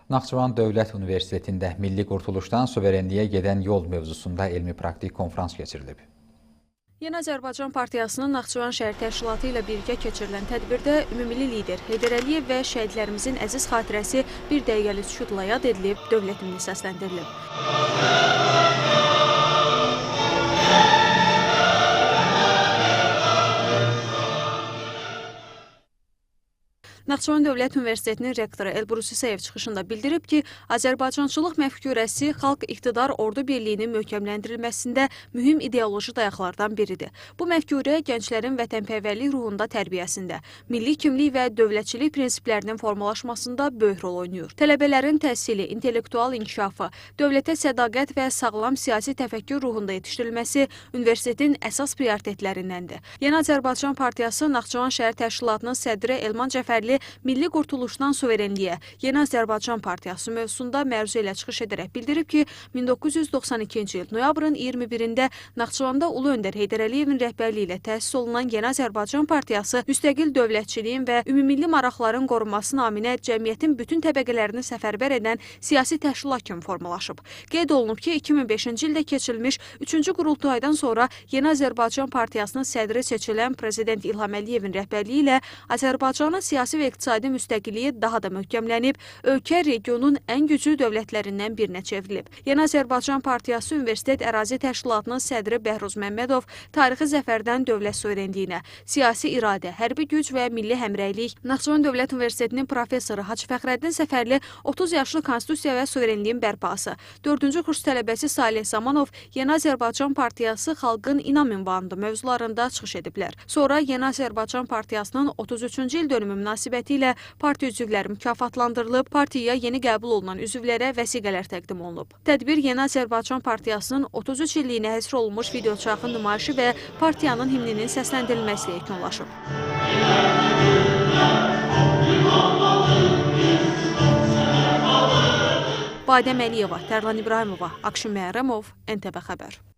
Naxçıvan Dövlət Universitetində Milli Qurtuluşdan Suverenliyə gedən yol mövzusunda elmi-praktik konfrans keçirilib. Yeni Azərbaycan Partiyasının Naxçıvan şəhər təşkilatı ilə birgə keçirilən tədbirdə ümumilli lider Heydər Əliyev və şəhidlərimizin əziz xatirəsi bir dəqiqəlik sükutla yad edilib, dövlət himni səsləndirilib. Naxçıvan Dövlət Universitetinin rektoru Elbrus İsayev çıxışında bildirib ki, Azərbaycançılıq məfkurəsi xalq iqtidar ordu birliyinin möhkəmləndirilməsində mühüm ideoloji dayaqlardan biridir. Bu məfkurə gənclərin vətənpərvərlik ruhunda tərbiyəsində, milli kimlik və dövlətçilik prinsiplərinin formalaşmasında böyük rol oynayır. Tələbələrin təhsili, intellektual inkişafı, dövlətə sədaqət və sağlam siyasi təfəkkür ruhunda yetişdirilməsi universitetin əsas prioritetlərindəndir. Yeni Azərbaycan Partiyası Naxçıvan şəhər təşkilatının sədri Elman Cəfərli Milli Qurtuluşdan Suverenliyə Yeni Azərbaycan Partiyası mövzusunda məruzə ilə çıxış edərək bildirib ki, 1992-ci il noyabrın 21-də Naxçıvanda Ulu Öndər Heydər Əliyevin rəhbərliyi ilə təsis olunan Yeni Azərbaycan Partiyası müstəqil dövlətçiliyin və ümumilli maraqların qorunması naminə cəmiyyətin bütün təbəqələrini səfərbər edən siyasi təşkilat kimi formalaşıb. Qeyd olunub ki, 2005-ci ildə keçirilmiş 3-cü qurultaydan sonra Yeni Azərbaycan Partiyasının sədri seçilən Prezident İlham Əliyevin rəhbərliyi ilə Azərbaycanın siyasi və iqtisadi müstəqilliyi daha da möhkəmlənib, ölkə regionun ən güclü dövlətlərindən birinə çevrilib. Yeni Azərbaycan Partiyası Universitet Ərazi Təşkilatının sədri Bəhruz Məmmədov tarixi zəfərdən dövlət suverenliyinə, siyasi iradə, hərbi güc və milli həmrəylik, Naxçıvan Dövlət Universitetinin professoru Hacı Fəxrəddin Səfərli 30 yaşlı konstitusiya və suverenliyin bərpası, 4-cü kurs tələbəsi Salih Zamanov Yeni Azərbaycan Partiyası xalqın inam ünvanıdır mövzularında çıxış ediblər. Sonra Yeni Azərbaycan Partiyasının 33-cü il dönümü münasibətilə partiya üzvləri mükafatlandırılıb, partiyaya yeni qəbul olunan üzvlərə vəsiqələr təqdim olunub. Tədbir Yeni Azərbaycan Partiyasının 33 illiyinə həsr olunmuş videoçarxın nümayişi və partiyanın himninin səsləndirilməsi ilə yekunlaşıb. Badəm Əliyeva, Tərlan İbrahimova, Akşin Məhrəmov, NTV Xəbər.